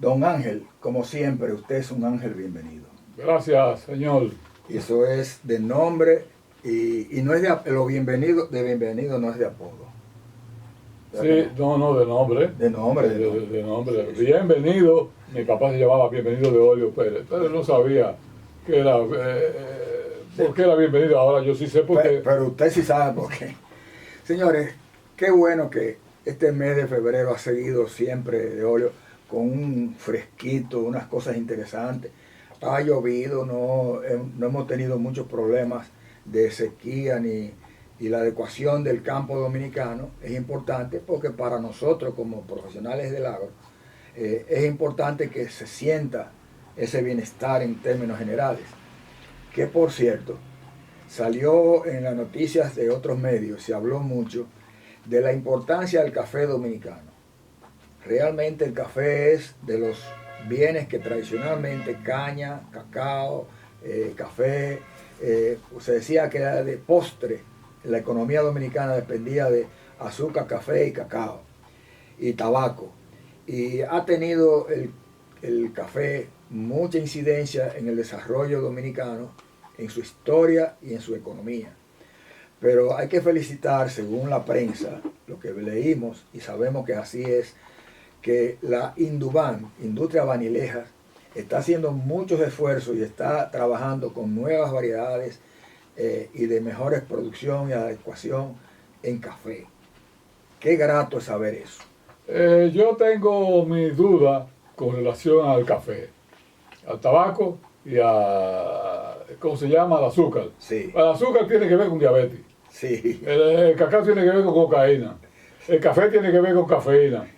Don Ángel, como siempre, usted es un ángel bienvenido. Gracias, señor. Y eso es de nombre y no es de lo bienvenido, de bienvenido no es de apodo. Sí, no, de nombre. De nombre, De nombre. Sí. Bienvenido. Mi papá se llamaba Bienvenido de Olio Pérez, pero no sabía que era, por qué era bienvenido. Ahora yo sí sé por qué. Pero usted sí sabe por qué. Señores, qué bueno que este mes de febrero ha seguido siempre de óleo con un fresquito, unas cosas interesantes. Ha llovido, no hemos tenido muchos problemas de sequía y la adecuación del campo dominicano es importante porque para nosotros como profesionales del agro es importante que se sienta ese bienestar en términos generales. Que por cierto, salió en las noticias de otros medios, se habló mucho de la importancia del café dominicano. Realmente el café es de los bienes que tradicionalmente caña, cacao, café, se decía que era de postre. La economía dominicana dependía de azúcar, café y cacao y tabaco. Y ha tenido el café mucha incidencia en el desarrollo dominicano, en su historia y en su economía. Pero hay que felicitar, según la prensa, lo que leímos y sabemos que así es, que la Induban, Industria Banilejas, está haciendo muchos esfuerzos y está trabajando con nuevas variedades y de mejores producción y adecuación en café. Qué grato es saber eso. Yo tengo mi duda con relación al café, al tabaco y a, ¿cómo se llama? Al azúcar. Sí. El azúcar tiene que ver con diabetes. Sí. El cacao tiene que ver con cocaína. El café tiene que ver con cafeína.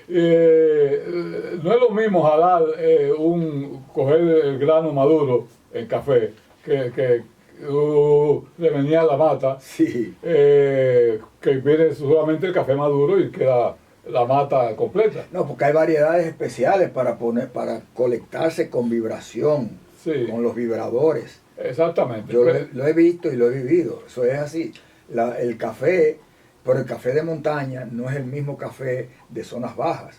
No es lo mismo jalar coger el grano maduro en café que remeniar la mata, Sí. que viene solamente el café maduro y queda la mata completa. No, porque hay variedades especiales para colectarse con vibración, Sí. con los vibradores. Exactamente. Yo lo he visto y lo he vivido, eso es así. El café, pero el café de montaña no es el mismo café de zonas bajas,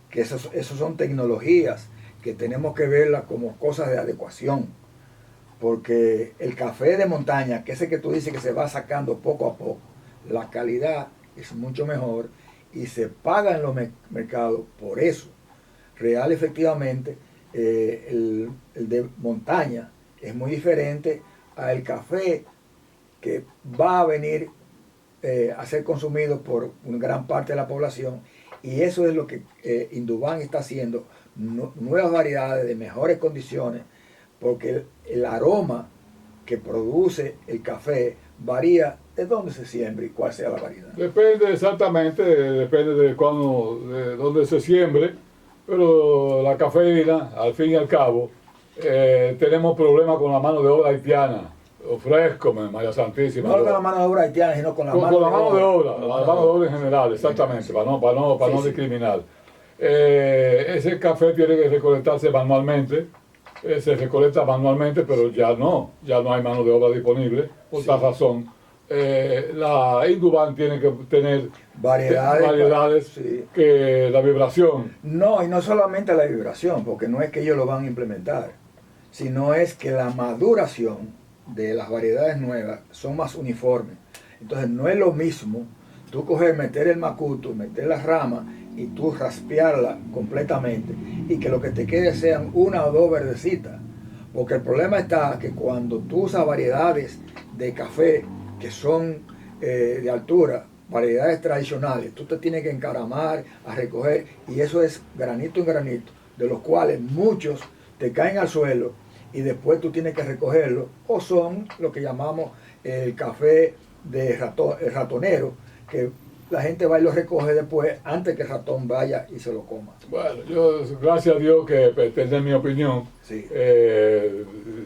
que esos son tecnologías que tenemos que verlas como cosas de adecuación, porque el café de montaña, que ese que tú dices que se va sacando poco a poco, la calidad es mucho mejor y se paga en los mercados por eso. Real, efectivamente, el de montaña es muy diferente al café que va a venir a ser consumido por una gran parte de la población, y eso es lo que Induban está haciendo, nuevas variedades de mejores condiciones, porque el aroma que produce el café varía de dónde se siembre y cuál sea la variedad. Depende exactamente, depende de dónde se siembre, pero la cafeína, al fin y al cabo, tenemos problemas con la mano de obra haitiana. Ofrezco, María Santísima. No con la mano de obra haitiana, sino con la mano de obra. La mano de obra en general, exactamente, sí. para no discriminar. Ese café tiene que recolectarse manualmente, se recolecta manualmente, pero ya no hay mano de obra disponible, por tal razón. La Induban tiene que tener variedades sí. Que la vibración. No, y no solamente la vibración, porque no es que ellos lo van a implementar, sino es que la maduración de las variedades nuevas son más uniformes. Entonces no es lo mismo tú coger, meter el macuto, meter las ramas y tú raspearla completamente y que lo que te quede sean una o dos verdecitas. Porque el problema está que cuando tú usas variedades de café que son de altura, variedades tradicionales, tú te tienes que encaramar a recoger, y eso es granito en granito, de los cuales muchos te caen al suelo y después tú tienes que recogerlo, o son lo que llamamos el café de ratonero, que la gente va y lo recoge después antes que el ratón vaya y se lo coma. Bueno, yo gracias a Dios que tener mi opinión, sí.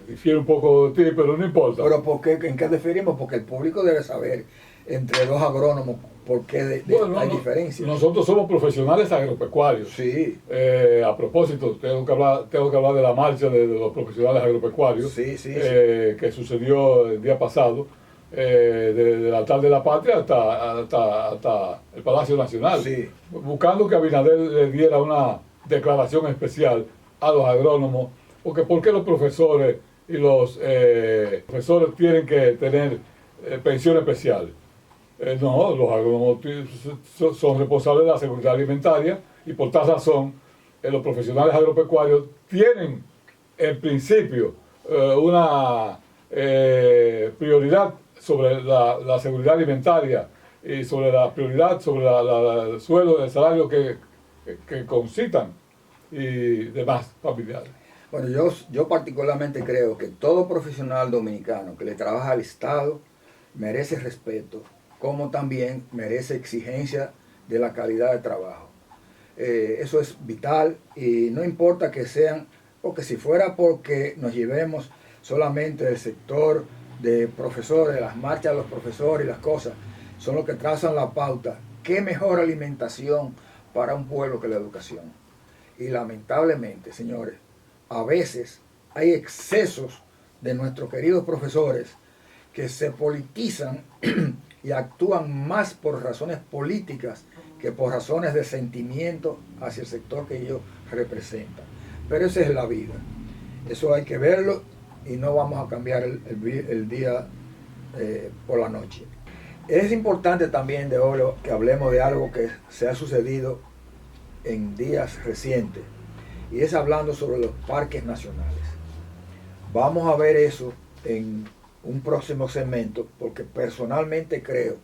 Difiere un poco de ti, pero no importa. Pero ¿por qué? ¿En qué diferimos? Porque el público debe saber entre dos agrónomos por qué hay diferencias. Nosotros somos profesionales agropecuarios. Sí. A propósito, tengo que hablar de la marcha de los profesionales agropecuarios, sí. Que sucedió el día pasado, del altar de la patria hasta el Palacio Nacional, sí. buscando que Abinader le diera una declaración especial a los agrónomos, porque ¿por qué los profesores y los profesores tienen que tener pensión especial? No, los agrónomos son responsables de la seguridad alimentaria y por tal razón los profesionales agropecuarios tienen en principio una prioridad sobre la seguridad alimentaria y sobre la prioridad sobre el sueldo, el salario que concitan y demás familiares. Bueno, yo particularmente creo que todo profesional dominicano que le trabaja al Estado merece respeto, como también merece exigencia de la calidad de trabajo. Eso es vital y no importa que sean, porque si fuera porque nos llevemos solamente del sector de profesores, las marchas de los profesores y las cosas, son los que trazan la pauta. ¿Qué mejor alimentación para un pueblo que la educación? Y lamentablemente, señores, a veces hay excesos de nuestros queridos profesores que se politizan y actúan más por razones políticas que por razones de sentimiento hacia el sector que ellos representan. Pero esa es la vida. Eso hay que verlo y no vamos a cambiar el día por la noche. Es importante también, de oro, que hablemos de algo que se ha sucedido en días recientes, y es hablando sobre los parques nacionales. Vamos a ver eso en un próximo segmento, porque personalmente creo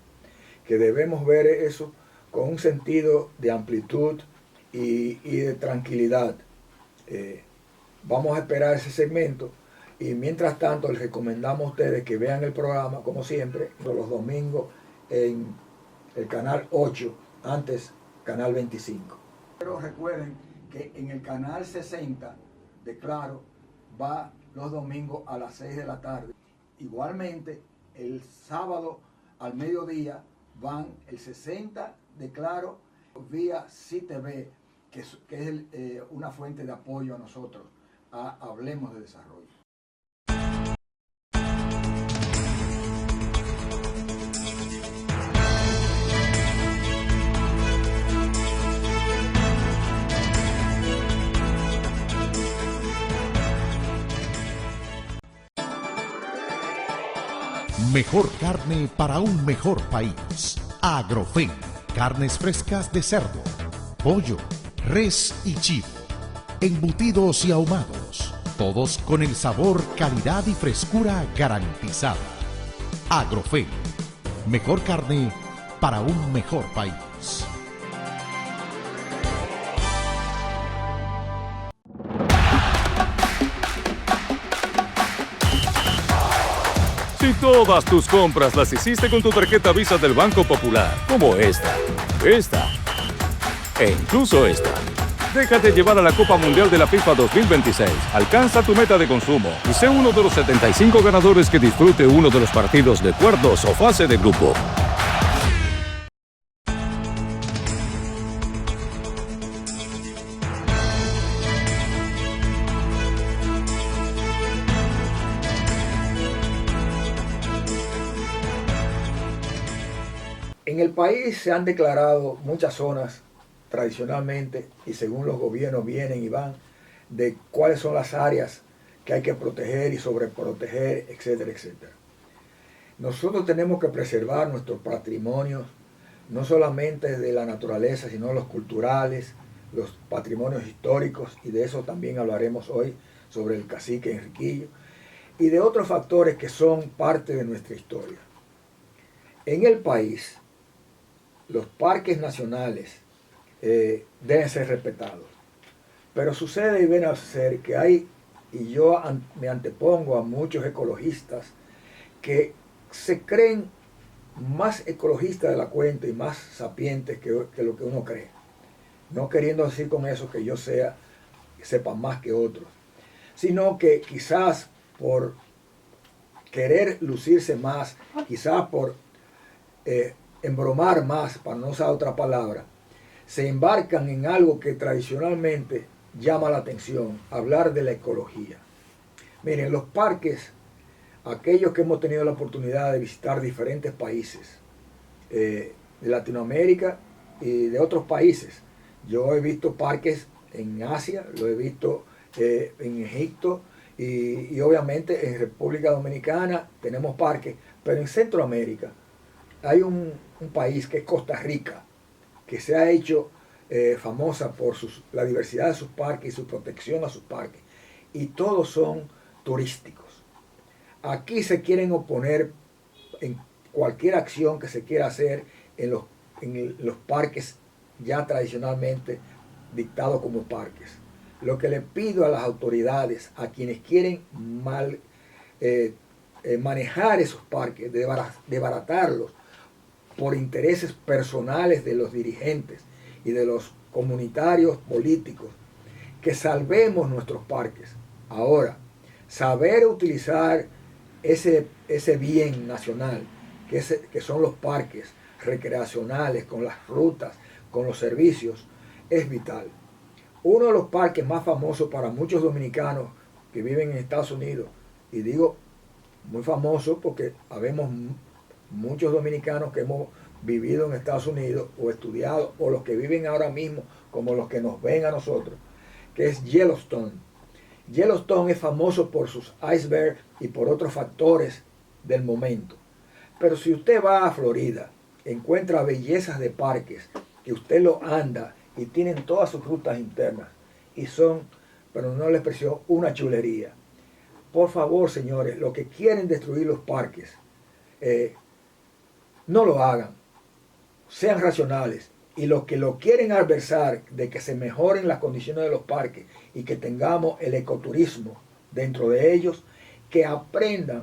que debemos ver eso con un sentido de amplitud y de tranquilidad. Vamos a esperar ese segmento y mientras tanto les recomendamos a ustedes que vean el programa, como siempre, los domingos en el canal 8, antes canal 25. Pero recuerden que en el canal 60 de Claro va los domingos a las 6 de la tarde. Igualmente, el sábado al mediodía van el 60 de Claro vía CTV, que es una fuente de apoyo a nosotros, a Hablemos de Desarrollo. Mejor carne para un mejor país. Agrofen. Carnes frescas de cerdo, pollo, res y chivo. Embutidos y ahumados. Todos con el sabor, calidad y frescura garantizada. Agrofen. Mejor carne para un mejor país. Si todas tus compras las hiciste con tu tarjeta Visa del Banco Popular, como esta e incluso esta, déjate llevar a la Copa Mundial de la FIFA 2026. Alcanza tu meta de consumo y sé uno de los 75 ganadores que disfrute uno de los partidos de cuartos o fase de grupo. En el país se han declarado muchas zonas tradicionalmente y según los gobiernos vienen y van de cuáles son las áreas que hay que proteger y sobreproteger, etcétera, etcétera. Nosotros tenemos que preservar nuestros patrimonios, no solamente de la naturaleza, sino los culturales, los patrimonios históricos, y de eso también hablaremos hoy sobre el cacique Enriquillo, y de otros factores que son parte de nuestra historia. En el país, los parques nacionales deben ser respetados. Pero sucede y viene a ser que hay, y yo me antepongo a muchos ecologistas que se creen más ecologistas de la cuenta y más sapientes que lo que uno cree. No queriendo decir con eso que yo sepa más que otros, sino que quizás por querer lucirse más, quizás por embromar más, para no usar otra palabra, se embarcan en algo que tradicionalmente llama la atención, hablar de la ecología. Miren, los parques, aquellos que hemos tenido la oportunidad de visitar diferentes países de Latinoamérica y de otros países, yo he visto parques en Asia, lo he visto en Egipto y obviamente en República Dominicana tenemos parques, pero en Centroamérica hay un país que es Costa Rica, que se ha hecho famosa por la diversidad de sus parques y su protección a sus parques, y todos son turísticos. Aquí se quieren oponer en cualquier acción que se quiera hacer en los parques ya tradicionalmente dictados como parques. Lo que le pido a las autoridades, a quienes quieren manejar esos parques, desbaratarlos por intereses personales de los dirigentes y de los comunitarios políticos, que salvemos nuestros parques. Ahora, saber utilizar ese bien nacional, que son los parques recreacionales, con las rutas, con los servicios, es vital. Uno de los parques más famosos para muchos dominicanos que viven en Estados Unidos, y digo muy famoso porque habemos muchos dominicanos que hemos vivido en Estados Unidos o estudiado, o los que viven ahora mismo, como los que nos ven a nosotros, que es Yellowstone. Yellowstone es famoso por sus icebergs y por otros factores del momento. Pero si usted va a Florida, encuentra bellezas de parques, que usted lo anda y tienen todas sus rutas internas y son, pero no la expresión, una chulería. Por favor, señores, los que quieren destruir los parques, no lo hagan, sean racionales, y los que lo quieren adversar de que se mejoren las condiciones de los parques y que tengamos el ecoturismo dentro de ellos, que aprendan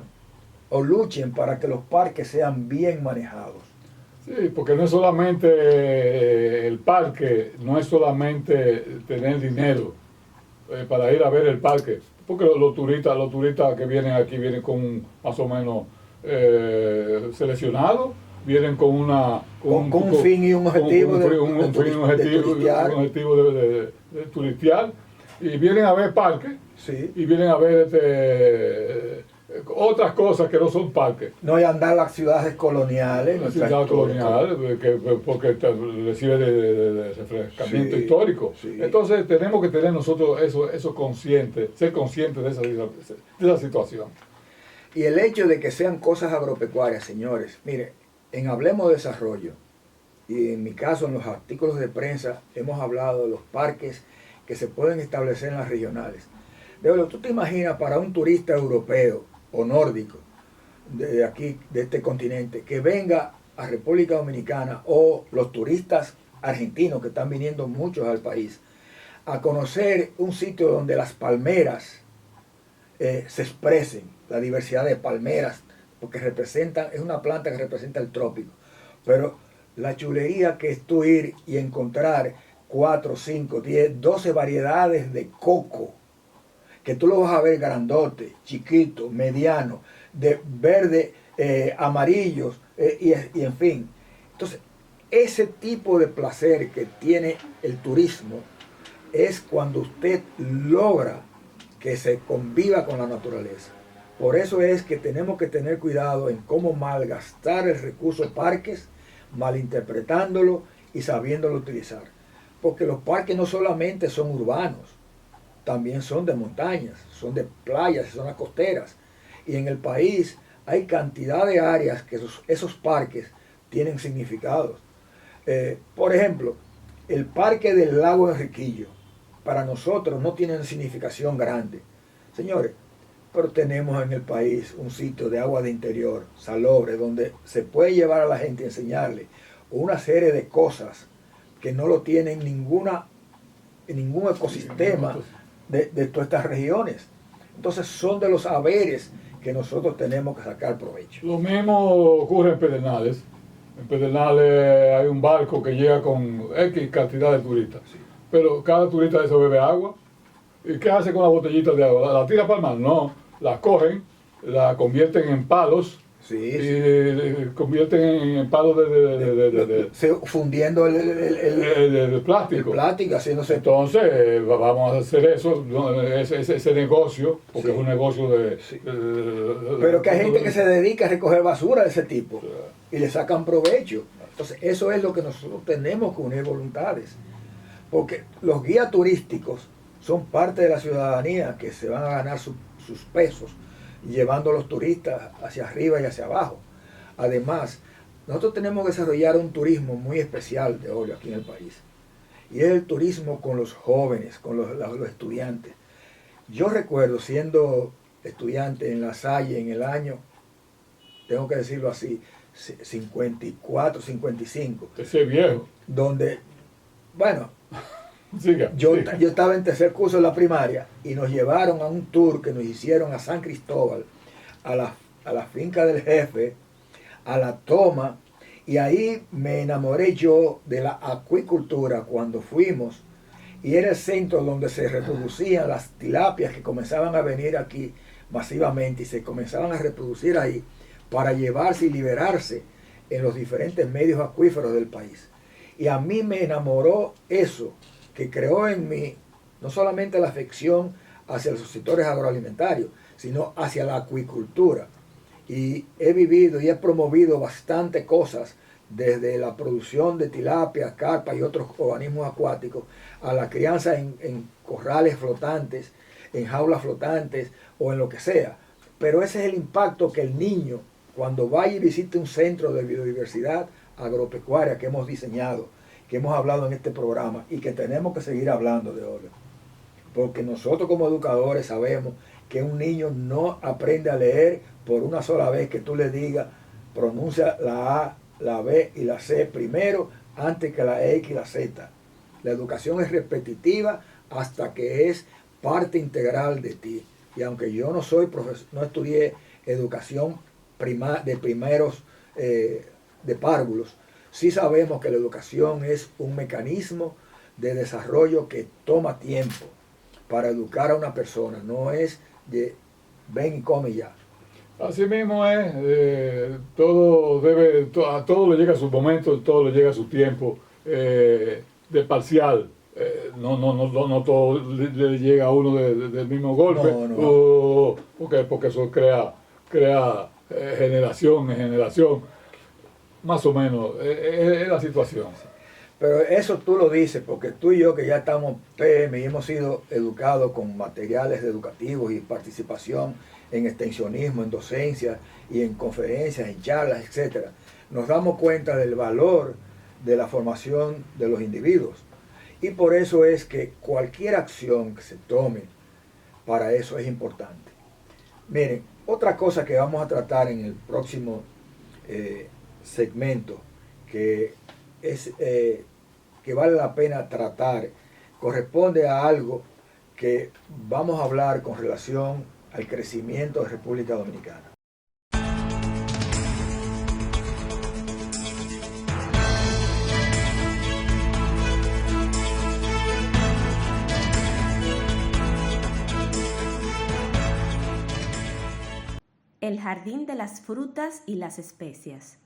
o luchen para que los parques sean bien manejados. Sí, porque no es solamente el parque, no es solamente tener dinero para ir a ver el parque, porque los turistas que vienen aquí vienen con más o menos seleccionados, vienen con un fin y un objetivo de turistear, y vienen a ver parques, sí, y vienen a ver otras cosas que no son parques. No hay andar las ciudades coloniales. La ciudad colonial, porque recibe de refrescamiento sí, histórico. Sí. Entonces tenemos que tener nosotros eso consciente, ser conscientes de esa situación. Y el hecho de que sean cosas agropecuarias, señores, mire, en Hablemos de Desarrollo, y en mi caso en los artículos de prensa, hemos hablado de los parques que se pueden establecer en las regionales. ¿Tú te imaginas para un turista europeo o nórdico de aquí, de este continente, que venga a República Dominicana, o los turistas argentinos que están viniendo muchos al país, a conocer un sitio donde las palmeras se expresen, la diversidad de palmeras, porque es una planta que representa el trópico, pero la chulería que es tú ir y encontrar 4, 5, 10, 12 variedades de coco, que tú lo vas a ver grandote, chiquito, mediano, de verde, amarillos, y en fin. Entonces, ese tipo de placer que tiene el turismo es cuando usted logra que se conviva con la naturaleza. Por eso es que tenemos que tener cuidado en cómo malgastar el recurso parques, malinterpretándolo y sabiéndolo utilizar. Porque los parques no solamente son urbanos, también son de montañas, son de playas, zonas costeras. Y en el país hay cantidad de áreas que esos parques tienen significados. Por ejemplo, el parque del lago Enriquillo, para nosotros no tiene significación grande. Señores, pero tenemos en el país un sitio de agua de interior, salobre, donde se puede llevar a la gente y enseñarle una serie de cosas que no lo tienen ningún ecosistema de todas estas regiones. Entonces son de los haberes que nosotros tenemos que sacar provecho. Lo mismo ocurre en Pedernales. En Pedernales hay un barco que llega con X cantidad de turistas. Sí. Pero cada turista de eso bebe agua. ¿Y qué hace con las botellitas de agua? ¿La tira para el mar? No. Las cogen, la convierten en palos. Sí, y convierten en palos fundiendo el plástico. El plástico, haciéndose. Entonces, vamos a hacer eso, ese negocio, porque sí, es un negocio pero que hay gente que se dedica a recoger basura de ese tipo, y le sacan provecho. Entonces, eso es lo que nosotros tenemos que unir voluntades. porque los guías turísticos son parte de la ciudadanía que se van a ganar sus pesos llevando a los turistas hacia arriba y hacia abajo. Además, nosotros tenemos que desarrollar un turismo muy especial de óleo aquí en el país. Y es el turismo con los jóvenes, con los estudiantes. Yo recuerdo siendo estudiante en La Salle en el año, tengo que decirlo así, 54, 55. Ese viejo. Donde, bueno, Siga, yo siga. estaba en tercer curso de la primaria y nos llevaron a un tour que nos hicieron a San Cristóbal, a la finca del jefe, a la toma, y ahí me enamoré yo de la acuicultura cuando fuimos, y era el centro donde se reproducían las tilapias que comenzaban a venir aquí masivamente y se comenzaban a reproducir ahí para llevarse y liberarse en los diferentes medios acuíferos del país. Y a mí me enamoró eso, que creó en mí no solamente la afección hacia los sectores agroalimentarios, sino hacia la acuicultura. Y he vivido y he promovido bastante cosas, desde la producción de tilapia, carpa y otros organismos acuáticos, a la crianza en corrales flotantes, en jaulas flotantes o en lo que sea. Pero ese es el impacto que el niño, cuando vaya y visite un centro de biodiversidad agropecuaria que hemos diseñado, que hemos hablado en este programa y que tenemos que seguir hablando de óleo. Porque nosotros como educadores sabemos que un niño no aprende a leer por una sola vez que tú le digas, pronuncia la A, la B y la C primero antes que la X y la Z. La educación es repetitiva hasta que es parte integral de ti. Y aunque yo no soy profesor, no estudié educación de primeros de párvulos, sí sabemos que la educación es un mecanismo de desarrollo que toma tiempo para educar a una persona, no es de ven y come ya. Así mismo es, a todo le llega su momento, todo le llega su tiempo, de parcial. No todo le llega a uno del mismo golpe, No. porque eso crea generación en generación, más o menos, es la situación. Pero eso tú lo dices porque tú y yo que ya estamos PM y hemos sido educados con materiales educativos y participación en extensionismo, en docencia y en conferencias, en charlas, etc. Nos damos cuenta del valor de la formación de los individuos. Y por eso es que cualquier acción que se tome para eso es importante. Miren, otra cosa que vamos a tratar en el próximo segmento, que es que vale la pena tratar, corresponde a algo que vamos a hablar con relación al crecimiento de República Dominicana. El jardín de las frutas y las especias,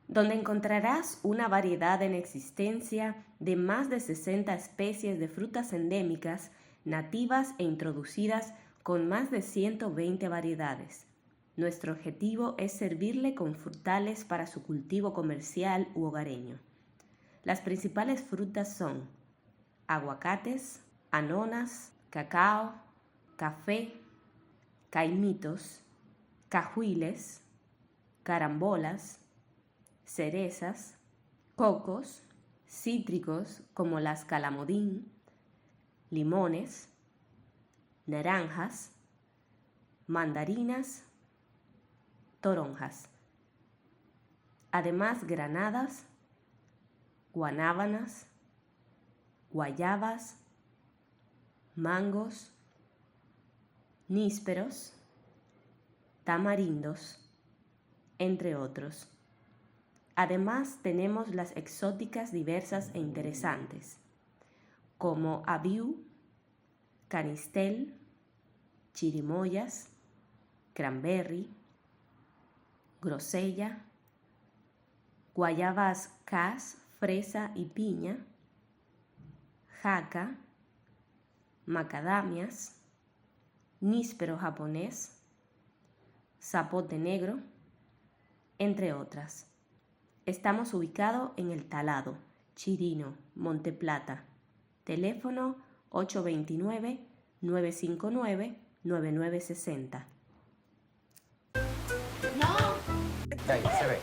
donde encontrarás una variedad en existencia de más de 60 especies de frutas endémicas, nativas e introducidas con más de 120 variedades. Nuestro objetivo es servirle con frutales para su cultivo comercial u hogareño. Las principales frutas son aguacates, anonas, cacao, café, caimitos, cajuiles, carambolas, cerezas, cocos, cítricos como las calamodín, limones, naranjas, mandarinas, toronjas. Además, granadas, guanábanas, guayabas, mangos, nísperos, tamarindos, entre otros. Además, tenemos las exóticas diversas e interesantes, como abiú, canistel, chirimoyas, cranberry, grosella, guayabas cas, fresa y piña, jaca, macadamias, níspero japonés, zapote negro, entre otras. Estamos ubicados en El Talado, Chirino, Monte Plata. Teléfono 829-959-9960. Ahí, se ve.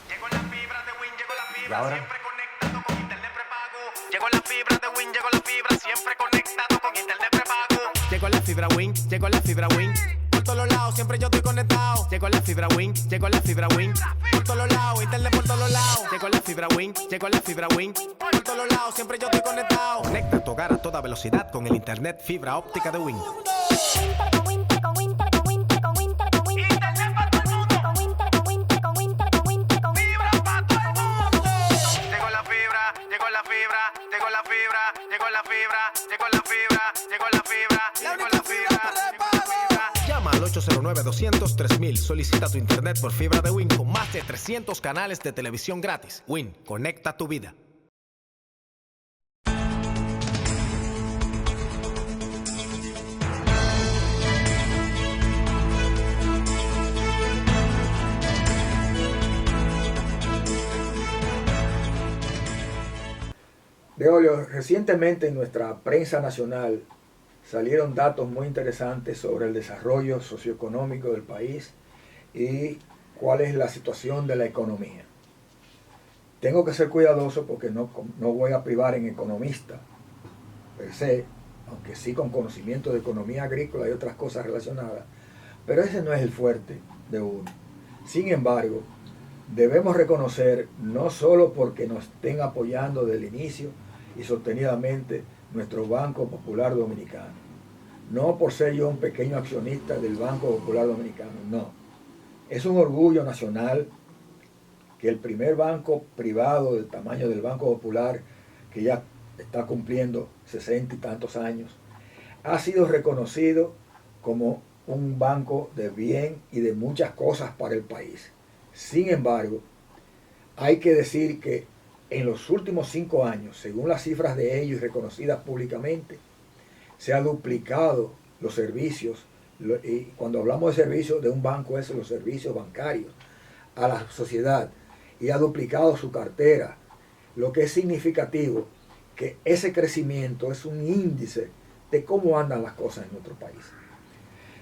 Llegó la fibra de Win, llegó la ¿Y fibra, ahora? siempre conectado con internet prepago. Llegó la fibra de Win, llegó la fibra, siempre conectado con internet prepago. Llegó la fibra Win, llegó la fibra Win. Por todos lados, siempre yo estoy conectado. Llegó la fibra Win, llegó la fibra Win. Por todos lados, internet por todos lados. Llegó la fibra Win, llegó la fibra Win. Por todos lados, siempre yo estoy conectado. Conecta tu hogar a toda velocidad con el internet fibra óptica de Win. Llegó la fibra, llegó la fibra, llegó la fibra, llegó la fibra, llegó la fibra, llegó la fibra, llegó la fibra, llegó la fibra. Llama al 809-200-3000. Solicita tu internet por fibra de Win con más de 300 canales de televisión gratis. Win, conecta tu vida. De Olio, recientemente en nuestra prensa nacional salieron datos muy interesantes sobre el desarrollo socioeconómico del país y cuál es la situación de la economía. Tengo que ser cuidadoso porque no voy a privar en economista per se, aunque sí con conocimiento de economía agrícola y otras cosas relacionadas, pero ese no es el fuerte de uno. Sin embargo, debemos reconocer, no solo porque nos estén apoyando desde el inicio y sostenidamente nuestro Banco Popular Dominicano, no por ser yo un pequeño accionista del Banco Popular Dominicano, no. Es un orgullo nacional que el primer banco privado del tamaño del Banco Popular, que ya está cumpliendo 60 y tantos años, ha sido reconocido como un banco de bien y de muchas cosas para el país. Sin embargo, hay que decir que en los últimos 5 años, según las cifras de ellos reconocidas públicamente, se ha duplicado los servicios, y cuando hablamos de servicios de un banco es los servicios bancarios a la sociedad, y ha duplicado su cartera, lo que es significativo que ese crecimiento es un índice de cómo andan las cosas en nuestro país.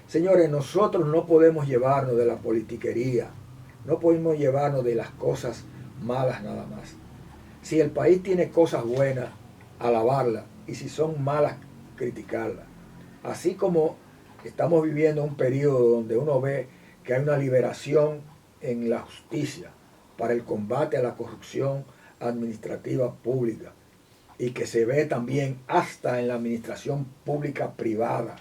Señores, nosotros no podemos llevarnos de la politiquería, no podemos llevarnos de las cosas malas nada más. Si el país tiene cosas buenas, alabarlas, y si son malas, criticarlas. Así como estamos viviendo un periodo donde uno ve que hay una liberación en la justicia para el combate a la corrupción administrativa pública, y que se ve también hasta en la administración pública privada.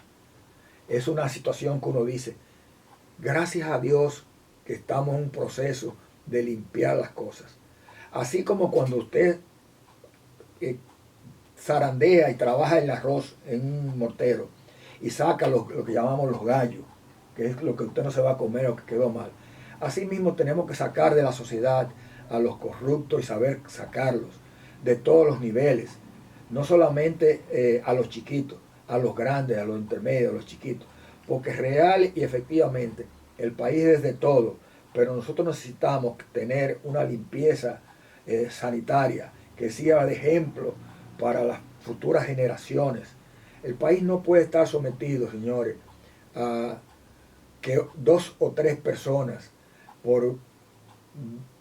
Es una situación que uno dice, gracias a Dios que estamos en un proceso de limpiar las cosas. Así como cuando usted zarandea y trabaja el arroz en un mortero y saca lo que llamamos los gallos, que es lo que usted no se va a comer o que quedó mal. Así mismo tenemos que sacar de la sociedad a los corruptos y saber sacarlos de todos los niveles, no solamente a los chiquitos, a los grandes, a los intermedios, a los chiquitos, porque real y efectivamente el país es de todo, pero nosotros necesitamos tener una limpieza sanitaria que sirva de ejemplo para las futuras generaciones. El país no puede estar sometido, señores, a que 2 o 3 personas por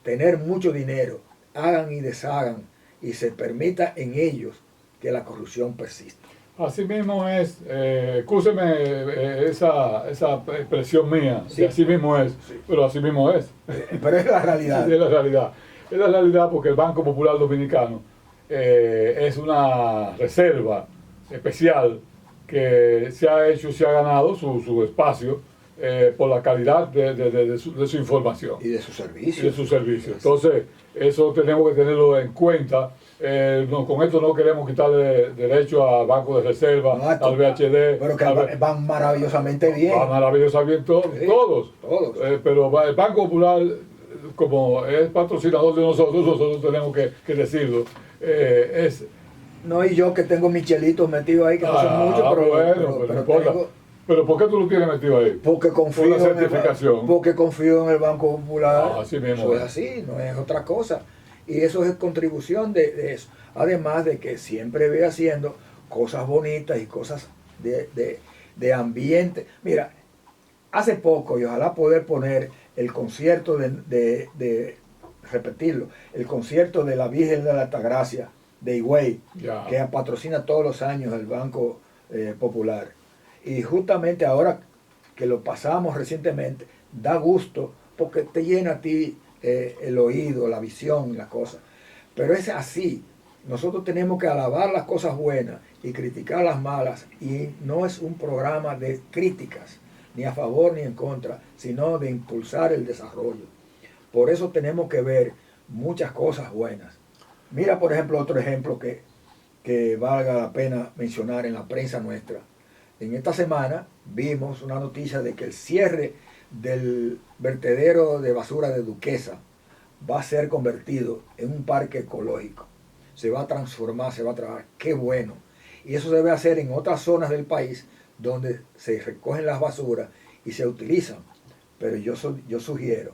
tener mucho dinero hagan y deshagan y se permita en ellos que la corrupción persista. Así mismo es, escúcheme esa expresión mía, Sí. que así mismo es, Sí. pero así mismo es. Pero es la realidad. Sí, es la realidad. Es la realidad porque el Banco Popular Dominicano es una reserva especial que se ha hecho, se ha ganado su espacio por la calidad de su información Y de sus y servicios. de sus servicios. Entonces, eso tenemos que tenerlo en cuenta. Con esto no queremos quitarle derecho a Banco de Reserva, No, esto- al VHD, pero que al- van maravillosamente bien. va maravillosamente Sí, todos. todos. Pero el Banco Popular, como es patrocinador de nosotros tenemos que decirlo. Es No, y yo que tengo mis chelitos metidos ahí, que no son muchos, pero, bueno, pero pero no importa. tengo, Pero ¿por qué tú lo tienes metido ahí? porque confío, Por la en el, certificación. porque confío en el Banco Popular. Ah, así mismo Eso es es. así, no es otra cosa. Y eso es contribución de eso. Además de que siempre ve haciendo cosas bonitas y cosas de ambiente. Mira, hace poco, y ojalá poder poner el concierto repetirlo, el concierto de la Virgen de la Altagracia de Higüey, que patrocina todos los años el Banco Popular. Y justamente ahora que lo pasamos recientemente, da gusto porque te llena a ti el oído, la visión, las cosas. Pero es así. Nosotros tenemos que alabar las cosas buenas y criticar las malas. Y no es un programa de críticas, ni a favor ni en contra, sino de impulsar el desarrollo. Por eso tenemos que ver muchas cosas buenas. Mira, por ejemplo, otro ejemplo que valga la pena mencionar en la prensa nuestra. En esta semana vimos una noticia de que el cierre del vertedero de basura de Duquesa va a ser convertido en un parque ecológico. Se va a transformar, se va a trabajar. ¡Qué bueno! Y eso se debe hacer en otras zonas del país donde se recogen las basuras y se utilizan. Pero yo sugiero,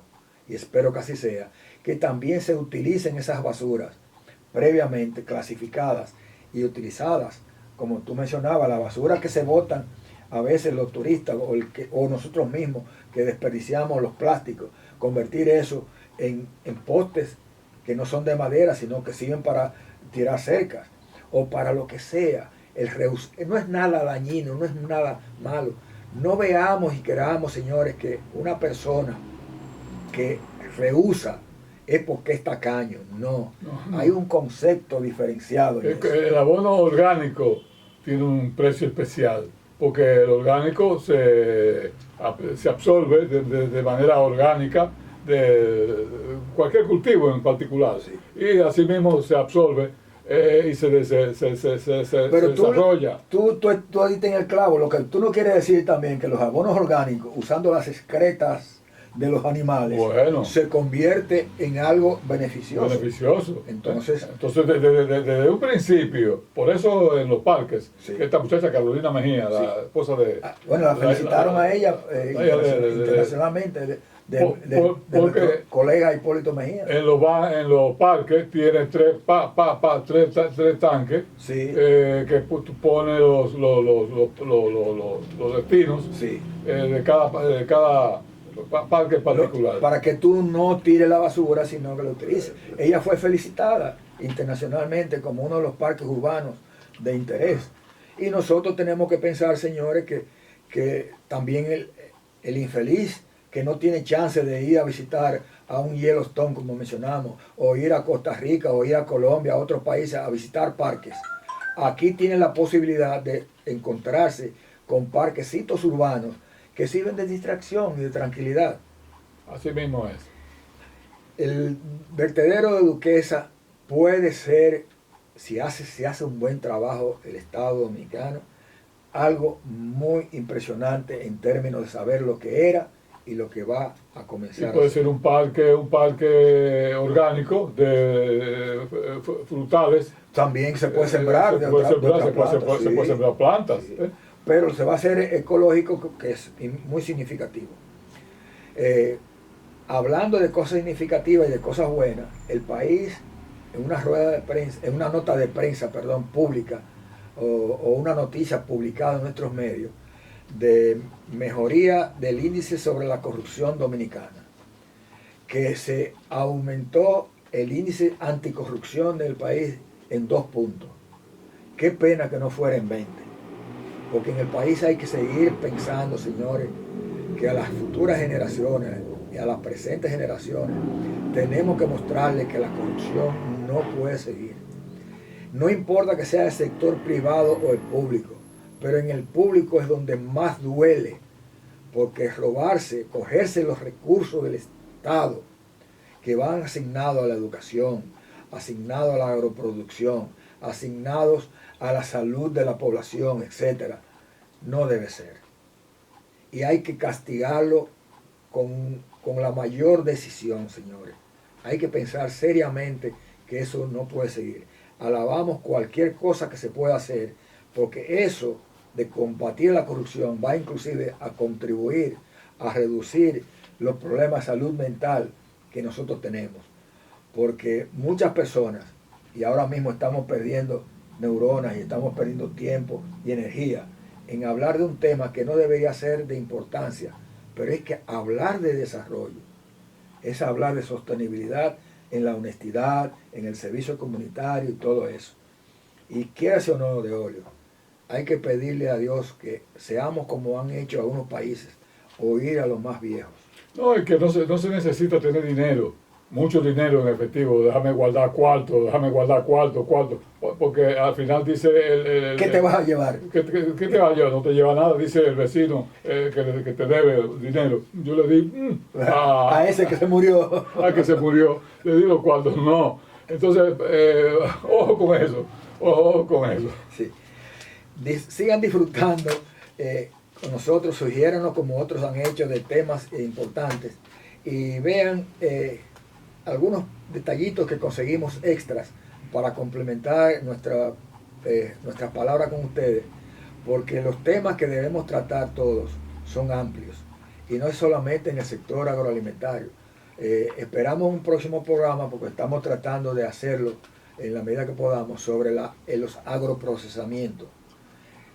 y espero que así sea, que también se utilicen esas basuras previamente clasificadas y utilizadas, como tú mencionabas, la basura que se botan a veces los turistas o nosotros mismos que desperdiciamos los plásticos, convertir eso en postes que no son de madera, sino que sirven para tirar cercas o para lo que sea. No es nada dañino, no es nada malo. No veamos y queramos, señores, que una persona que rehúsa es porque es tacaño. No. Hay un concepto diferenciado. El abono orgánico tiene un precio especial, porque el orgánico se absorbe de manera orgánica de cualquier cultivo en particular. Sí. Y así mismo se absorbe y se desarrolla. Tú diste en el clavo. Lo que tú no quieres decir también que los abonos orgánicos, usando las excretas de los animales, se convierte en algo beneficioso. Entonces desde un principio, por eso en los parques, esta muchacha Carolina Mejía, la esposa de... Bueno, la felicitaron a ella internacionalmente, de nuestro colega Hipólito Mejía. En los parques tiene tres tanques que tú pones los destinos de cada parque particular. Para que tú no tires la basura, sino que lo utilices. Ella fue felicitada internacionalmente como uno de los parques urbanos de interés. Y nosotros tenemos que pensar, señores, que también el infeliz que no tiene chance de ir a visitar a un Yellowstone, como mencionamos, o ir a Costa Rica, o ir a Colombia, a otros países, a visitar parques. Aquí tiene la posibilidad de encontrarse con parquecitos urbanos que sirven de distracción y de tranquilidad. Así mismo es. El vertedero de Duquesa puede ser, si se hace un buen trabajo el Estado Dominicano, algo muy impresionante en términos de saber lo que era y lo que va a comenzar. Y puede ser un parque orgánico de frutales. También se puede sembrar. Se puede sembrar plantas. Sí. Pero se va a hacer ecológico, que es muy significativo. Hablando de cosas significativas y de cosas buenas, el país en una rueda de prensa, en una nota de prensa, pública, o una noticia publicada en nuestros medios, de mejoría del índice sobre la corrupción dominicana, que se aumentó el índice anticorrupción del país en 2 puntos. Qué pena que no fuera en 20. Porque en el país hay que seguir pensando, señores, que a las futuras generaciones y a las presentes generaciones tenemos que mostrarles que la corrupción no puede seguir. No importa que sea el sector privado o el público, pero en el público es donde más duele, porque cogerse los recursos del Estado que van asignados a la educación, asignados a la agroproducción, asignados a la salud de la población, etcétera, no debe ser. Y hay que castigarlo con la mayor decisión, señores. Hay que pensar seriamente que eso no puede seguir. Alabamos cualquier cosa que se pueda hacer, porque eso de combatir la corrupción va inclusive a contribuir a reducir los problemas de salud mental que nosotros tenemos. porque muchas personas, y ahora mismo estamos perdiendo neuronas y estamos perdiendo tiempo y energía en hablar de un tema que no debería ser de importancia, pero es que hablar de desarrollo es hablar de sostenibilidad en la honestidad, en el servicio comunitario y todo eso. Y quieras o no, de Olio, hay que pedirle a Dios que seamos como han hecho algunos países, oír a los más viejos. No, es que no se necesita tener dinero, mucho dinero en efectivo, déjame guardar cuarto, porque al final dice ¿Qué te vas a llevar? ¿Qué te va a llevar? No te lleva nada, dice el vecino que te debe dinero. Yo le di a ese que se murió. A que se murió, le di los cuartos, no. Entonces, ojo con eso, ojo con eso. Sí. Sigan disfrutando con nosotros, sugiéranos como otros han hecho de temas importantes y vean algunos detallitos que conseguimos extras para complementar nuestras palabras con ustedes, porque los temas que debemos tratar todos son amplios y no es solamente en el sector agroalimentario. Esperamos un próximo programa, porque estamos tratando de hacerlo en la medida que podamos, sobre los agroprocesamientos.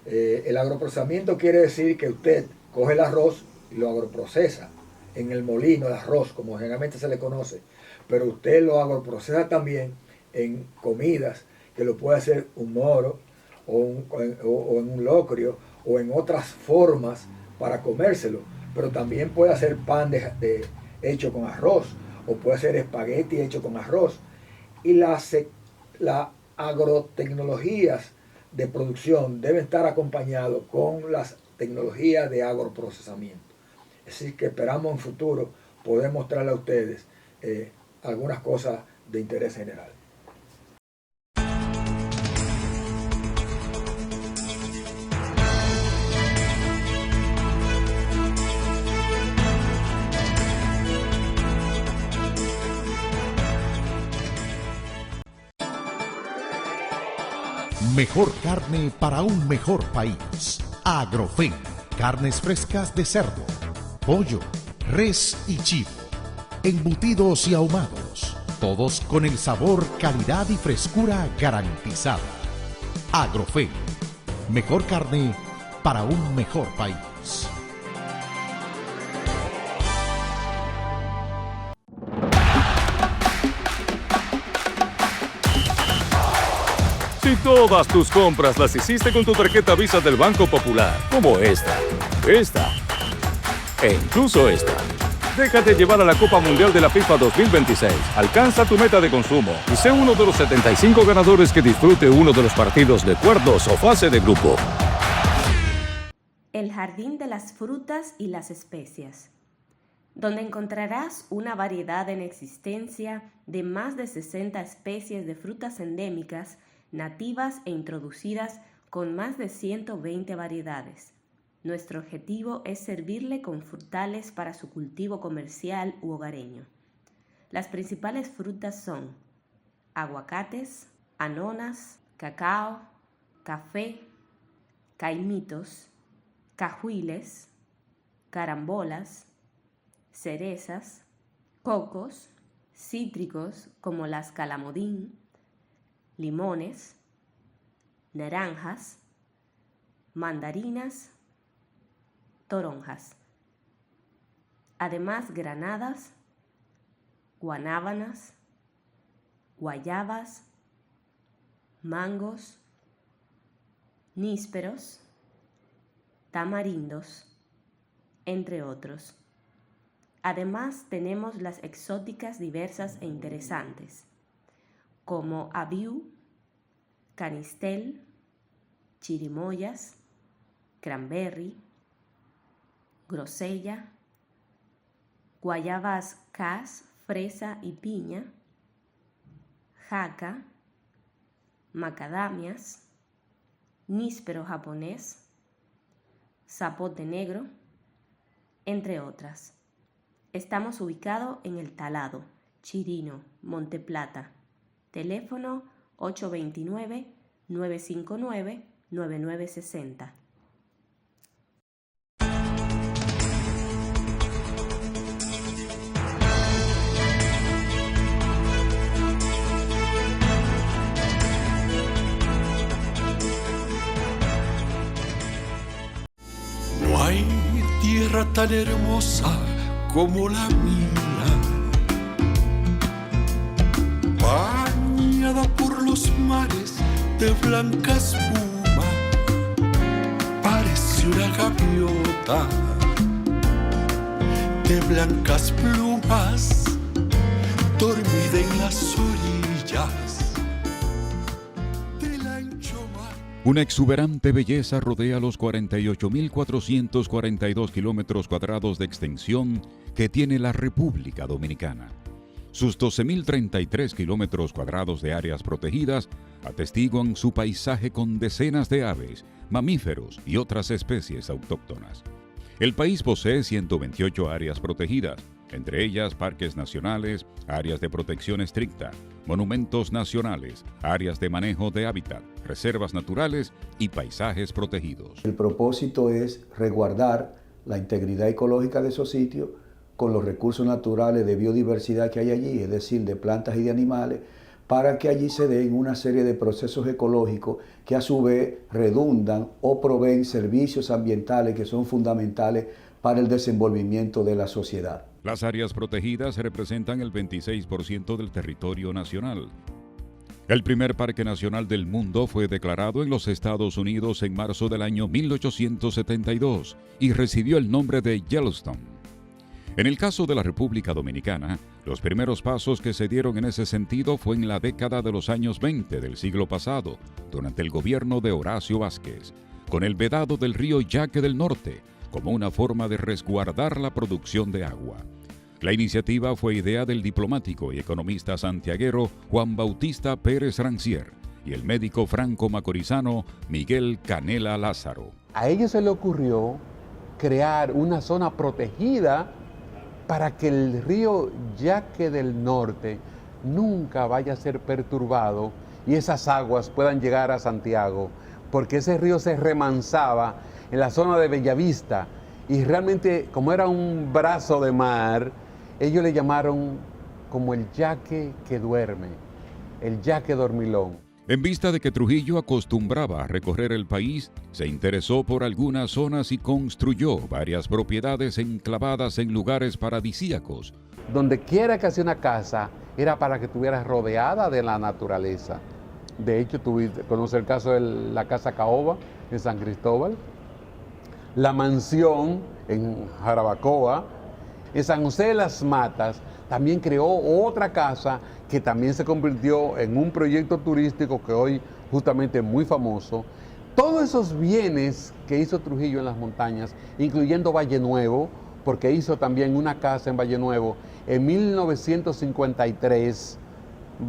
El agroprocesamiento quiere decir que usted coge el arroz y lo agroprocesa en el molino de arroz, como generalmente se le conoce, pero usted lo agroprocesa también en comidas, que lo puede hacer un moro o en un locrio o en otras formas para comérselo, pero también puede hacer pan hecho con arroz, o puede hacer espagueti hecho con arroz. Y las agrotecnologías de producción deben estar acompañados con las tecnologías de agroprocesamiento. Es decir, que esperamos en futuro poder mostrarle a ustedes algunas cosas de interés general. Mejor carne para un mejor país. Agrofen. Carnes frescas de cerdo, pollo, res y chivo. Embutidos y ahumados. Todos con el sabor, calidad y frescura garantizada. Agrofen. Mejor carne para un mejor país. Si todas tus compras las hiciste con tu tarjeta Visa del Banco Popular, como esta e incluso esta, déjate llevar a la Copa Mundial de la FIFA 2026. Alcanza tu meta de consumo y sé uno de los 75 ganadores que disfrute uno de los partidos de cuartos o fase de grupo. El Jardín de las Frutas y las Especias, donde encontrarás una variedad en existencia de más de 60 especies de frutas endémicas, nativas e introducidas, con más de 120 variedades. Nuestro objetivo es servirle con frutales para su cultivo comercial u hogareño. Las principales frutas son aguacates, anonas, cacao, café, caimitos, cajuiles, carambolas, cerezas, cocos, cítricos como las calamodín, limones, naranjas, mandarinas, toronjas. Además, granadas, guanábanas, guayabas, mangos, nísperos, tamarindos, entre otros. Además, tenemos las exóticas diversas e interesantes, como abiú, canistel, chirimoyas, cranberry, grosella, guayabas cas, fresa y piña, jaca, macadamias, níspero japonés, zapote negro, entre otras. Estamos ubicados en El Talado, Chirino, Monteplata. Teléfono 829-959-9960. tierra tan hermosa como la mía, bañada por los mares de blanca espuma, parece una gaviota de blancas plumas, dormida en las orillas del ancho mar. Una exuberante belleza rodea los 48.442 kilómetros cuadrados de extensión que tiene la República Dominicana. Sus 12.033 kilómetros cuadrados de áreas protegidas atestiguan su paisaje con decenas de aves, mamíferos y otras especies autóctonas. El país posee 128 áreas protegidas, entre ellas parques nacionales, áreas de protección estricta, monumentos nacionales, áreas de manejo de hábitat, reservas naturales y paisajes protegidos. El propósito es resguardar la integridad ecológica de esos sitios con los recursos naturales de biodiversidad que hay allí, es decir, de plantas y de animales, para que allí se den una serie de procesos ecológicos que a su vez redundan o proveen servicios ambientales que son fundamentales para el desenvolvimiento de la sociedad. Las áreas protegidas representan el 26% del territorio nacional. El primer parque nacional del mundo fue declarado en los Estados Unidos en marzo del año 1872 y recibió el nombre de Yellowstone. En el caso de la República Dominicana, los primeros pasos que se dieron en ese sentido fue en la década de los años 20 del siglo pasado, durante el gobierno de Horacio Vázquez, con el vedado del río Yaque del Norte, como una forma de resguardar la producción de agua. La iniciativa fue idea del diplomático y economista santiaguero Juan Bautista Pérez Rancier y el médico franco-macorizano Miguel Canela Lázaro. A ellos se le ocurrió crear una zona protegida para que el río Yaque del Norte nunca vaya a ser perturbado y esas aguas puedan llegar a Santiago, porque ese río se remansaba en la zona de Bellavista y realmente, como era un brazo de mar, ellos le llamaron como el yaque que duerme, el yaque dormilón. En vista de que Trujillo acostumbraba a recorrer el país, se interesó por algunas zonas y construyó varias propiedades enclavadas en lugares paradisíacos. Donde quiera que hacía una casa, era para que estuviera rodeada de la naturaleza. De hecho, tú conoces el caso de la Casa Caoba en San Cristóbal, la mansión en Jarabacoa, en San José de las Matas, también creó otra casa que también se convirtió en un proyecto turístico que hoy justamente es muy famoso. Todos esos bienes que hizo Trujillo en las montañas, incluyendo Valle Nuevo, porque hizo también una casa en Valle Nuevo en 1953,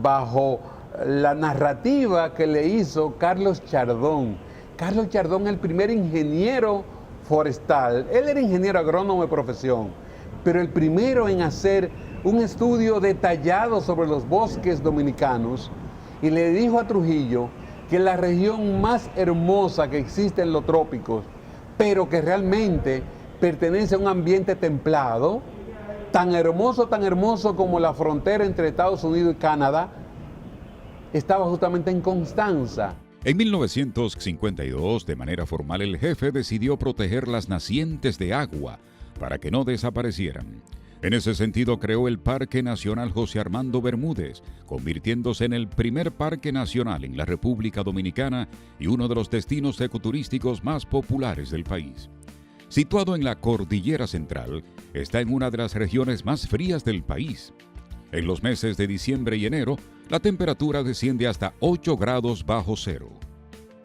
bajo la narrativa que le hizo Carlos Chardón. Carlos Chardón, el primer ingeniero forestal, él era ingeniero agrónomo de profesión, pero el primero en hacer un estudio detallado sobre los bosques dominicanos, y le dijo a Trujillo que la región más hermosa que existe en los trópicos, pero que realmente pertenece a un ambiente templado, tan hermoso como la frontera entre Estados Unidos y Canadá, estaba justamente en Constanza. En 1952, de manera formal, el jefe decidió proteger las nacientes de agua para que no desaparecieran. En ese sentido, creó el Parque Nacional José Armando Bermúdez, convirtiéndose en el primer parque nacional en la República Dominicana y uno de los destinos ecoturísticos más populares del país. Situado en la Cordillera Central, está en una de las regiones más frías del país. En los meses de diciembre y enero, la temperatura desciende hasta 8 grados bajo cero.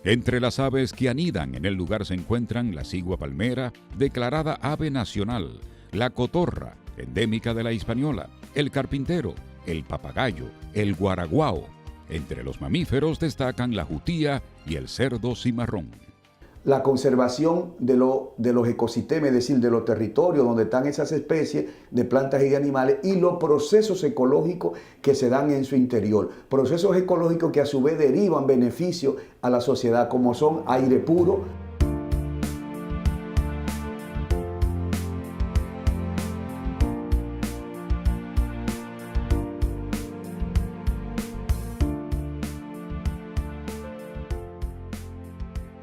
Entre las aves que anidan en el lugar se encuentran la cigua palmera, declarada ave nacional, la cotorra, endémica de la Hispaniola, el carpintero, el papagayo, el guaraguao. Entre los mamíferos destacan la jutía y el cerdo cimarrón. La conservación de los ecosistemas, es decir, de los territorios donde están esas especies de plantas y de animales, y los procesos ecológicos que se dan en su interior. Procesos ecológicos que a su vez derivan beneficios a la sociedad, como son aire puro.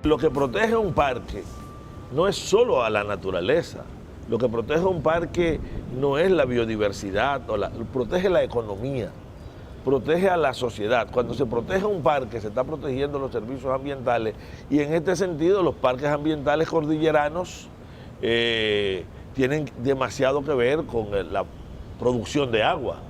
Lo que protege un parque no es solo a la naturaleza, Lo que protege un parque no es la biodiversidad, protege la economía, protege a la sociedad. Cuando se protege un parque, se está protegiendo los servicios ambientales, y en este sentido los parques ambientales cordilleranos tienen demasiado que ver con la producción de agua.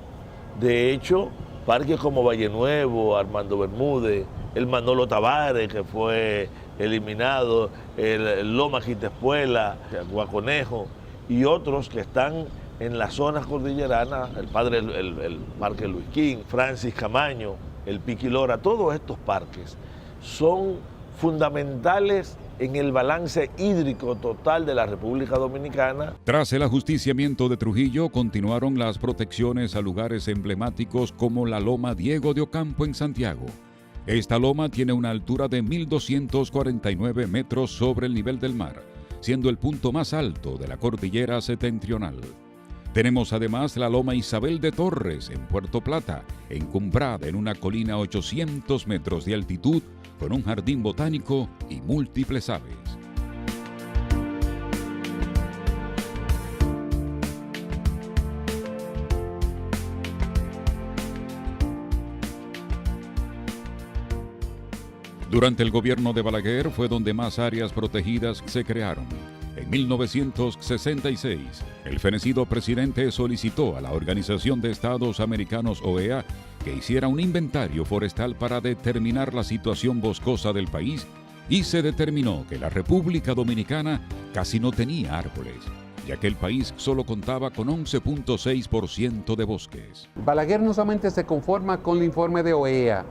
De hecho, parques como Valle Nuevo, Armando Bermúdez, el Manolo Tavares, que fue eliminado, el Loma Quitespuela, Guaconejo, y otros que están en las zonas cordilleranas, el Parque Luisquín, Francis Camaño, el Piquilora, todos estos parques son fundamentales en el balance hídrico total de la República Dominicana. Tras el ajusticiamiento de Trujillo, continuaron las protecciones a lugares emblemáticos como la Loma Diego de Ocampo en Santiago. Esta loma tiene una altura de 1.249 metros sobre el nivel del mar, siendo el punto más alto de la cordillera septentrional. Tenemos además la Loma Isabel de Torres en Puerto Plata, encumbrada en una colina a 800 metros de altitud, con un jardín botánico y múltiples aves. Durante el gobierno de Balaguer fue donde más áreas protegidas se crearon. En 1966, el fenecido presidente solicitó a la Organización de Estados Americanos, OEA, que hiciera un inventario forestal para determinar la situación boscosa del país, y se determinó que la República Dominicana casi no tenía árboles, ya que el país solo contaba con 11.6% de bosques. Balaguer no solamente se conforma con el informe de OEA,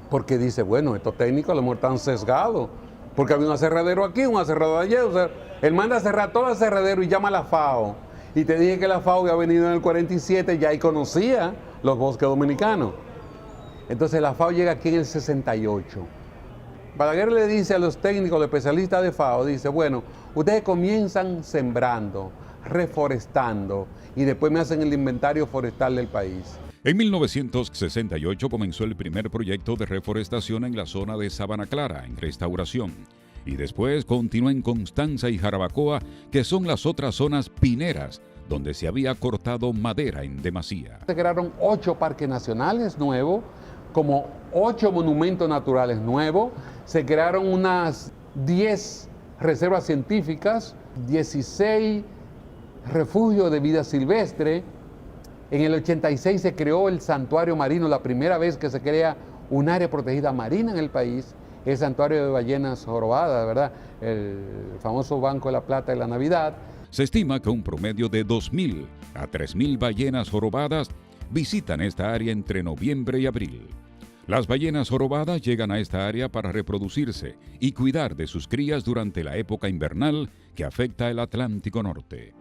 porque dice, bueno, estos técnicos a lo mejor están sesgados, porque había un aserradero aquí, un aserradero allá. O sea, él manda a cerrar todo el aserradero y llama a la FAO. Y te dije que la FAO había venido en el 47 ya y conocía los bosques dominicanos. Entonces la FAO llega aquí en el 68. Balaguer le dice a los técnicos, los especialistas de FAO, dice, bueno, ustedes comienzan sembrando, reforestando, y después me hacen el inventario forestal del país. En 1968 comenzó el primer proyecto de reforestación en la zona de Sabana Clara, en Restauración, y después continuó en Constanza y Jarabacoa, que son las otras zonas pineras, donde se había cortado madera en demasía. Se crearon 8 parques nacionales nuevos, como 8 monumentos naturales nuevos, se crearon unas 10 reservas científicas, 16 refugios de vida silvestre. En el 86 se creó el Santuario Marino, la primera vez que se crea un área protegida marina en el país, el Santuario de Ballenas Jorobadas, ¿verdad? El famoso Banco de la Plata de la Navidad. Se estima que un promedio de 2.000 a 3.000 ballenas jorobadas visitan esta área entre noviembre y abril. Las ballenas jorobadas llegan a esta área para reproducirse y cuidar de sus crías durante la época invernal que afecta el Atlántico Norte.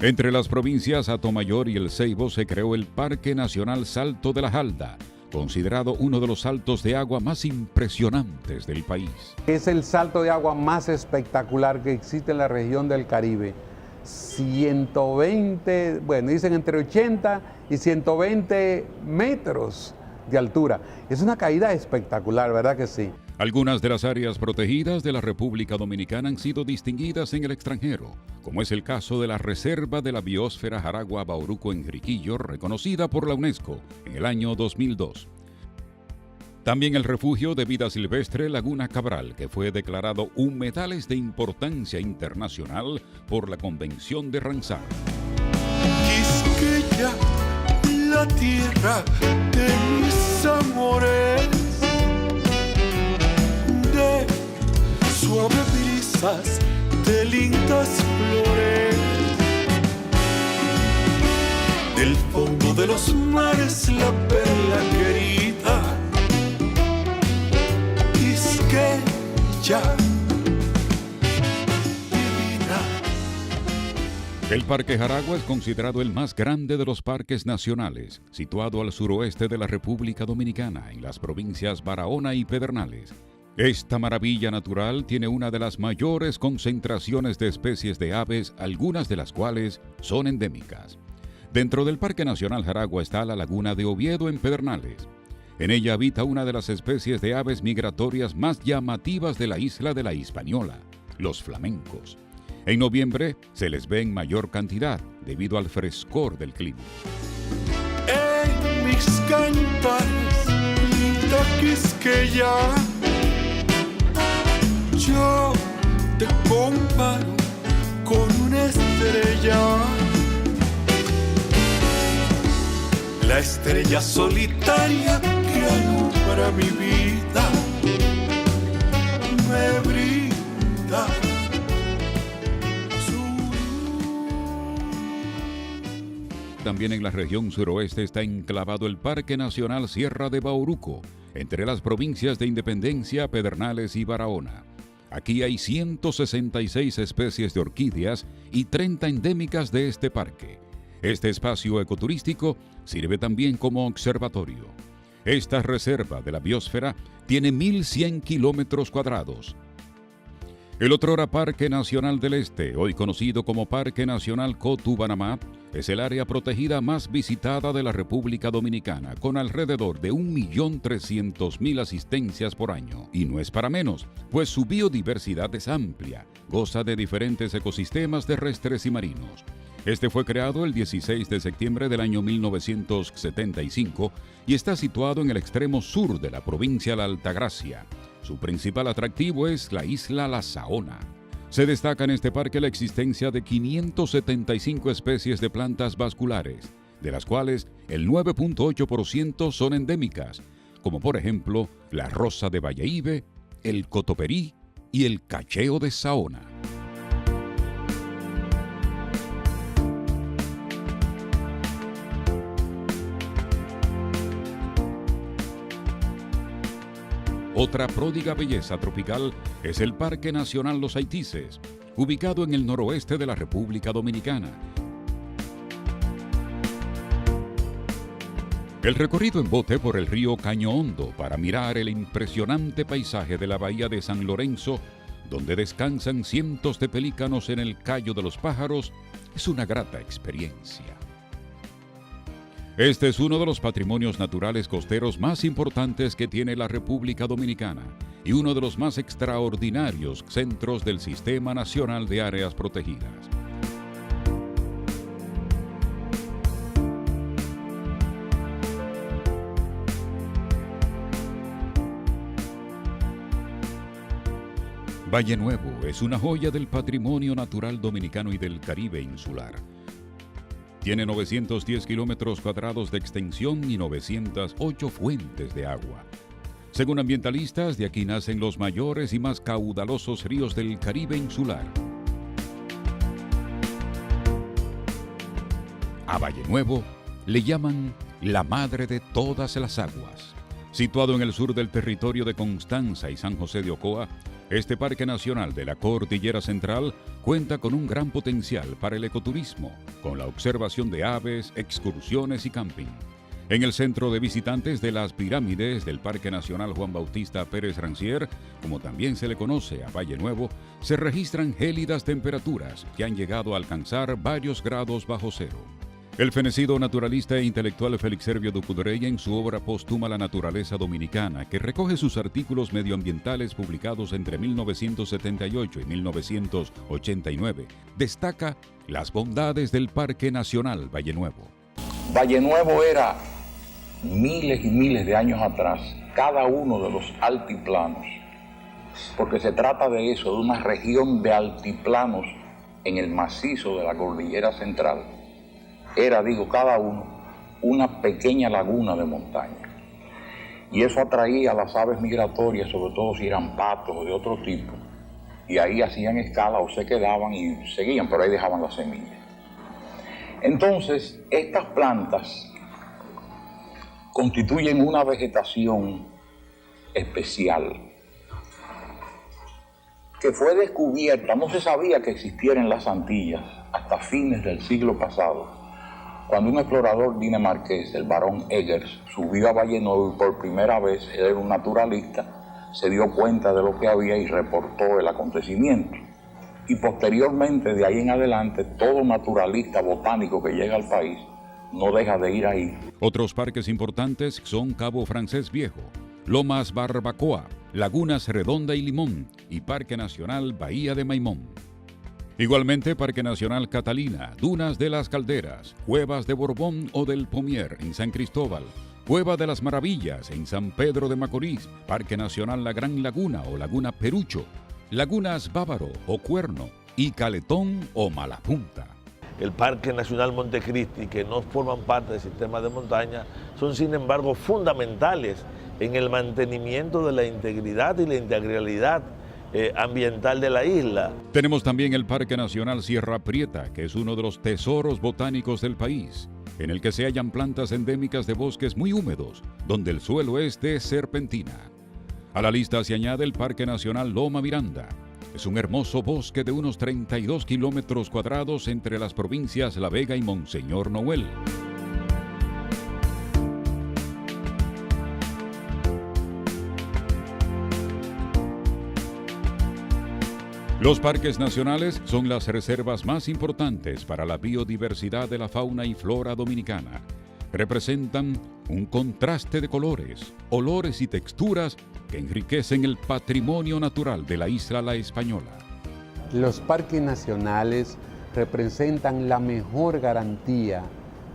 Entre las provincias Atomayor y El Ceibo se creó el Parque Nacional Salto de la Jalda, considerado uno de los saltos de agua más impresionantes del país. Es el salto de agua más espectacular que existe en la región del Caribe. 120, bueno, dicen entre 80 y 120 metros de altura. Es una caída espectacular, ¿verdad que sí? Algunas de las áreas protegidas de la República Dominicana han sido distinguidas en el extranjero, como es el caso de la Reserva de la Biosfera Jaragua-Bauruco en Jeriquillo, reconocida por la UNESCO en el año 2002. También el Refugio de Vida Silvestre Laguna Cabral, que fue declarado humedales de importancia internacional por la Convención de Ramsar. Quisqueya, la tierra de mis amores, de suaves brisas, de lindas flores, del fondo de los mares la perla querida, Quisqueya, divina. El Parque Jaragua es considerado el más grande de los parques nacionales, situado al suroeste de la República Dominicana, en las provincias Barahona y Pedernales. Esta maravilla natural tiene una de las mayores concentraciones de especies de aves, algunas de las cuales son endémicas. Dentro del Parque Nacional Jaragua está la laguna de Oviedo en Pedernales. En ella habita una de las especies de aves migratorias más llamativas de la isla de la Hispaniola, los flamencos. En noviembre se les ve en mayor cantidad debido al frescor del clima. En mis cantares, linda Quisqueya, yo te comparo con una estrella, la estrella solitaria que alumbra mi vida, me brinda su luz. También en la región suroeste está enclavado el Parque Nacional Sierra de Bauruco, entre las provincias de Independencia, Pedernales y Barahona. Aquí hay 166 especies de orquídeas y 30 endémicas de este parque. Este espacio ecoturístico sirve también como observatorio. Esta reserva de la biosfera tiene 1.100 kilómetros cuadrados. El otrora Parque Nacional del Este, hoy conocido como Parque Nacional Cotubanamá, es el área protegida más visitada de la República Dominicana, con alrededor de 1.300.000 asistencias por año. Y no es para menos, pues su biodiversidad es amplia, goza de diferentes ecosistemas terrestres y marinos. Este fue creado el 16 de septiembre del año 1975 y está situado en el extremo sur de la provincia de La Altagracia. Su principal atractivo es la isla La Saona. Se destaca en este parque la existencia de 575 especies de plantas vasculares, de las cuales el 9.8% son endémicas, como por ejemplo la rosa de Valleibe, el cotoperí y el cacheo de Saona. Otra pródiga belleza tropical es el Parque Nacional Los Haitises, ubicado en el noroeste de la República Dominicana. El recorrido en bote por el río Caño Hondo para mirar el impresionante paisaje de la bahía de San Lorenzo, donde descansan cientos de pelícanos en el Cayo de los Pájaros, es una grata experiencia. Este es uno de los patrimonios naturales costeros más importantes que tiene la República Dominicana y uno de los más extraordinarios centros del Sistema Nacional de Áreas Protegidas. Valle Nuevo es una joya del patrimonio natural dominicano y del Caribe insular. Tiene 910 kilómetros cuadrados de extensión y 908 fuentes de agua. Según ambientalistas, de aquí nacen los mayores y más caudalosos ríos del Caribe insular. A Valle Nuevo le llaman la madre de todas las aguas. Situado en el sur del territorio de Constanza y San José de Ocoa, este Parque Nacional de la Cordillera Central cuenta con un gran potencial para el ecoturismo, con la observación de aves, excursiones y camping. En el centro de visitantes de las pirámides del Parque Nacional Juan Bautista Pérez Rancier, como también se le conoce a Valle Nuevo, se registran gélidas temperaturas que han llegado a alcanzar varios grados bajo cero. El fenecido naturalista e intelectual Félix Servio Ducudrey, en su obra póstuma La Naturaleza Dominicana, que recoge sus artículos medioambientales publicados entre 1978 y 1989, destaca las bondades del Parque Nacional Valle Nuevo. Valle Nuevo era, miles y miles de años atrás, cada uno de los altiplanos, porque se trata de eso, de una región de altiplanos en el macizo de la Cordillera Central. Era, cada uno, una pequeña laguna de montaña. Y eso atraía a las aves migratorias, sobre todo si eran patos o de otro tipo. Y ahí hacían escala o se quedaban y seguían, pero ahí dejaban las semillas. Entonces, estas plantas constituyen una vegetación especial que fue descubierta, no se sabía que existiera en las Antillas hasta fines del siglo pasado, cuando un explorador dinamarqués, el barón Eggers, subió a Valle Nuevo y por primera vez, él era un naturalista, se dio cuenta de lo que había y reportó el acontecimiento. Y posteriormente, de ahí en adelante, todo naturalista botánico que llega al país no deja de ir ahí. Otros parques importantes son Cabo Francés Viejo, Lomas Barbacoa, Lagunas Redonda y Limón y Parque Nacional Bahía de Maimón. Igualmente Parque Nacional Catalina, Dunas de las Calderas, Cuevas de Borbón o del Pomier en San Cristóbal, Cueva de las Maravillas en San Pedro de Macorís, Parque Nacional La Gran Laguna o Laguna Perucho, Lagunas Bávaro o Cuerno y Caletón o Malapunta. El Parque Nacional Montecristi, que no forman parte del sistema de montaña, son sin embargo fundamentales en el mantenimiento de la integridad y la integralidad ambiental de la isla. Tenemos también el Parque Nacional Sierra Prieta, que es uno de los tesoros botánicos del país, en el que se hallan plantas endémicas de bosques muy húmedos, donde el suelo es de serpentina. A la lista se añade el Parque Nacional Loma Miranda. Es un hermoso bosque de unos 32 kilómetros cuadrados entre las provincias La Vega y Monseñor Noel. Los parques nacionales son las reservas más importantes para la biodiversidad de la fauna y flora dominicana. Representan un contraste de colores, olores y texturas que enriquecen el patrimonio natural de la isla La Española. Los parques nacionales representan la mejor garantía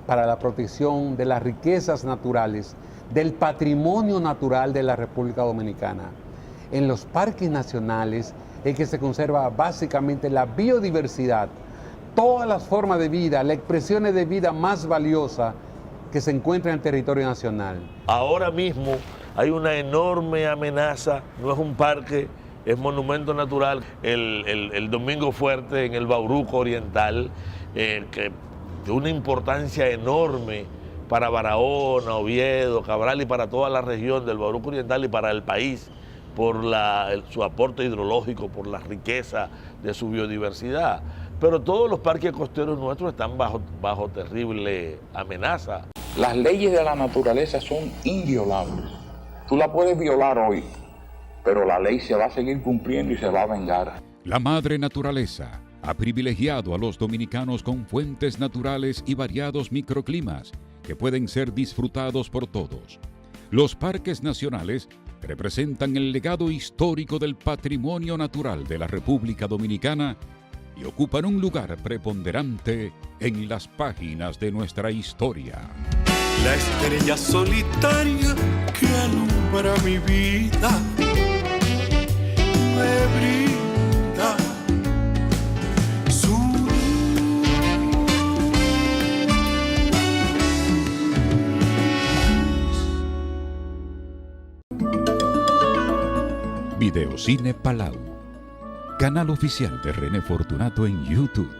para la protección de las riquezas naturales, del patrimonio natural de la República Dominicana. En los parques nacionales es que se conserva básicamente la biodiversidad, todas las formas de vida, las expresiones de vida más valiosas que se encuentran en el territorio nacional. Ahora mismo hay una enorme amenaza, no es un parque, es monumento natural, el Domingo Fuerte en el Bauruco Oriental, que de una importancia enorme para Barahona, Oviedo, Cabral y para toda la región del Bauruco Oriental y para el país, por su aporte hidrológico, por la riqueza de su biodiversidad. Pero todos los parques costeros nuestros están bajo terrible amenaza. Las leyes de la naturaleza son inviolables. Tú la puedes violar hoy, pero la ley se va a seguir cumpliendo y se va a vengar. La madre naturaleza ha privilegiado a los dominicanos con fuentes naturales y variados microclimas que pueden ser disfrutados por todos. Los parques nacionales representan el legado histórico del patrimonio natural de la República Dominicana y ocupan un lugar preponderante en las páginas de nuestra historia. La estrella solitaria que alumbra mi vida me brinda su Videocine Palau, canal oficial de René Fortunato en YouTube.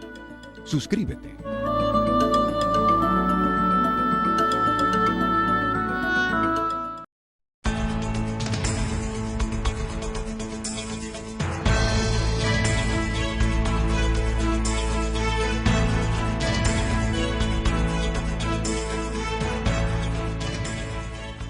Suscríbete.